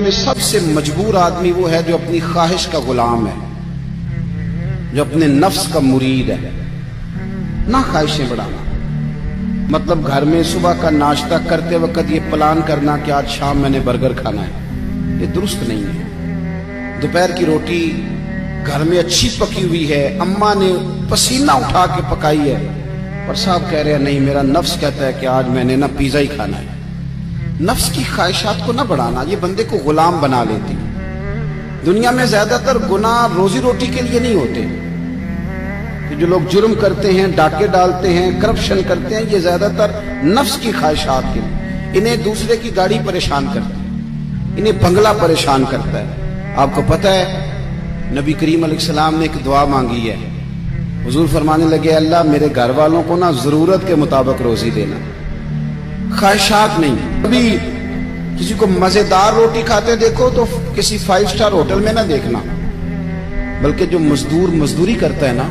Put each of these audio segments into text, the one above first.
میں سب سے مجبور آدمی وہ ہے جو اپنی خواہش کا غلام ہے، جو اپنے نفس کا مرید ہے۔ نہ خواہشیں بڑھانا، مطلب گھر میں صبح کا ناشتہ کرتے وقت یہ پلان کرنا کہ آج شام میں نے برگر کھانا ہے، یہ درست نہیں ہے۔ دوپہر کی روٹی گھر میں اچھی پکی ہوئی ہے، اماں نے پسینہ اٹھا کے پکائی ہے، اور صاحب کہہ رہے ہیں نہیں میرا نفس کہتا ہے کہ آج میں نے پیزا ہی کھانا ہے۔ نفس کی خواہشات کو نہ بڑھانا، یہ بندے کو غلام بنا لیتی۔ دنیا میں زیادہ تر گناہ روزی روٹی کے لیے نہیں ہوتے، کہ جو لوگ جرم کرتے ہیں، ڈاکے ڈالتے ہیں، کرپشن کرتے ہیں، یہ زیادہ تر نفس کی خواہشات کے لیے۔ انہیں دوسرے کی گاڑی پریشان کرتی ہے، انہیں بنگلہ پریشان کرتا ہے۔ آپ کو پتہ ہے نبی کریم علیہ السلام نے ایک دعا مانگی ہے، حضور فرمانے لگے اللہ میرے گھر والوں کو نا ضرورت کے مطابق روزی دینا، خواہشات نہیں۔ ابھی کسی کو مزیدار روٹی کھاتے دیکھو تو کسی 5 اسٹار ہوٹل میں نہ دیکھنا، بلکہ جو مزدوری کرتا ہے نا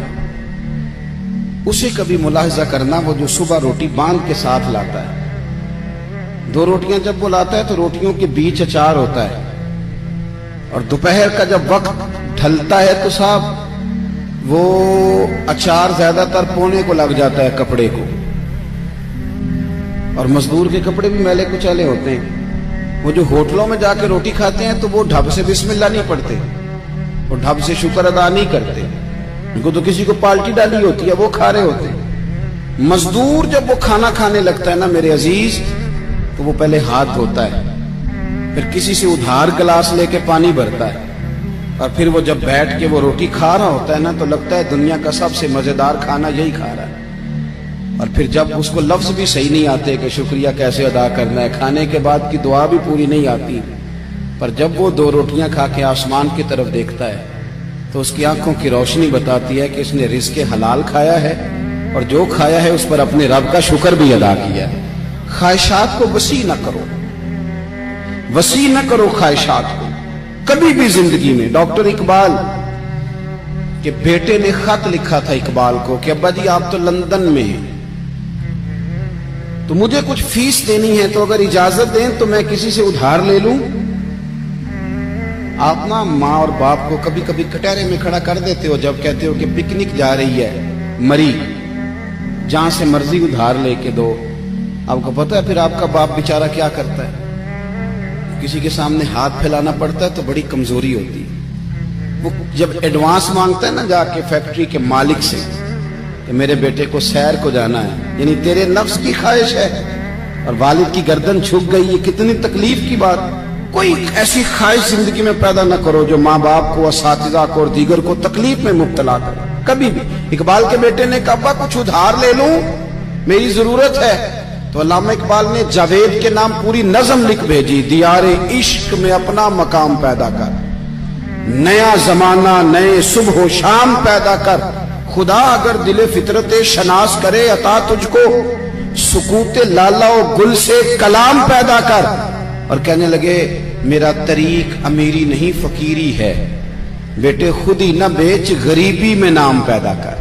اسے کبھی ملاحظہ کرنا، وہ جو صبح روٹی باندھ کے ساتھ لاتا ہے، 2 روٹیاں جب وہ لاتا ہے تو روٹیوں کے بیچ اچار ہوتا ہے، اور دوپہر کا جب وقت ڈھلتا ہے تو صاحب وہ اچار زیادہ تر پونے کو لگ جاتا ہے کپڑے کو، اور مزدور کے کپڑے بھی میلے کچیلے ہوتے ہیں۔ وہ جو ہوٹلوں میں جا کے روٹی کھاتے ہیں تو وہ ڈھب سے بسم اللہ نہیں پڑھتے، وہ ڈھب سے شکر ادا نہیں کرتے، ان کو تو کسی کو پالٹی ڈالی ہوتی ہے، وہ کھا رہے ہوتے ہیں۔ مزدور جب وہ کھانا کھانے لگتا ہے نا میرے عزیز، تو وہ پہلے ہاتھ دھوتا ہے، پھر کسی سے ادھار گلاس لے کے پانی بھرتا ہے، اور پھر وہ جب بیٹھ کے وہ روٹی کھا رہا ہوتا ہے نا تو لگتا ہے دنیا کا سب سے مزیدار کھانا یہی کھا رہا ہے۔ اور پھر جب اس کو لفظ بھی صحیح نہیں آتے کہ شکریہ کیسے ادا کرنا ہے، کھانے کے بعد کی دعا بھی پوری نہیں آتی، پر جب وہ 2 روٹیاں کھا کے آسمان کی طرف دیکھتا ہے تو اس کی آنکھوں کی روشنی بتاتی ہے کہ اس نے رزق حلال کھایا ہے، اور جو کھایا ہے اس پر اپنے رب کا شکر بھی ادا کیا ہے۔ خواہشات کو وسیع نہ کرو خواہشات کو کبھی بھی زندگی میں۔ ڈاکٹر اقبال کے بیٹے نے خط لکھا تھا اقبال کو کہ ابا جی آپ تو لندن میں ہیں، تو مجھے کچھ فیس دینی ہے، تو اگر اجازت دیں تو میں کسی سے ادھار لے لوں۔ آپ نا ماں اور باپ کو کبھی کبھی کٹہرے میں کھڑا کر دیتے ہو جب کہتے ہو کہ پکنک جا رہی ہے مری، جہاں سے مرضی ادھار لے کے دو۔ آپ کو پتہ ہے پھر آپ کا باپ بیچارہ کیا کرتا ہے؟ کسی کے سامنے ہاتھ پھیلانا پڑتا ہے تو بڑی کمزوری ہوتی ہے۔ وہ جب ایڈوانس مانگتا ہے نا جا کے فیکٹری کے مالک سے کہ میرے بیٹے کو سیر کو جانا ہے، یعنی تیرے نفس کی خواہش ہے، اور والد کی گردن جھک گئی، یہ کتنی تکلیف کی بات۔ کوئی ایسی خواہش زندگی میں پیدا نہ کرو جو ماں باپ کو، اساتذہ کو اور دیگر کو تکلیف میں مبتلا کرے کبھی بھی۔ اقبال کے بیٹے نے کہا ابا کچھ ادھار لے لوں، میری ضرورت ہے، تو علامہ اقبال نے جاوید کے نام پوری نظم لکھ بھیجی، دیار عشق میں اپنا مقام پیدا کر، نیا زمانہ نئے صبح و شام پیدا کر، خدا اگر دل فطرت شناس کرے عطا تجھ کو، سکوت لالا و گل سے کلام پیدا کر۔ اور کہنے لگے میرا طریق امیری نہیں فقیری ہے، بیٹے خود ہی نہ بیچ غریبی میں نام پیدا کر۔